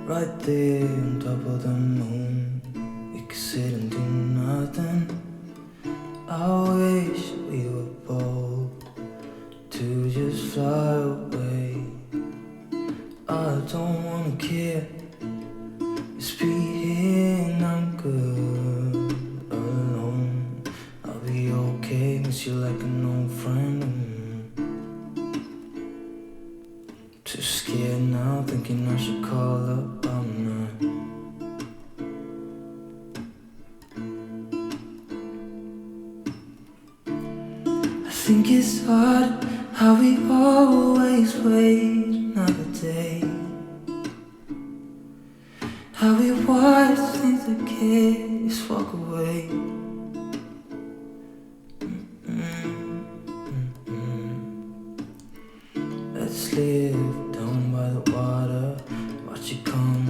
right there on top of the moon. We could sit and do nothing. I wish we were bold to just fly away. I don't wanna care, just be here and I'm good alone. I'll be okay, miss you like an old friend. Too scared now, thinking I should call up all night. I think it's hard how we always wait another day, how we watch things that can't just walk away. Let's live down by the water, watch it come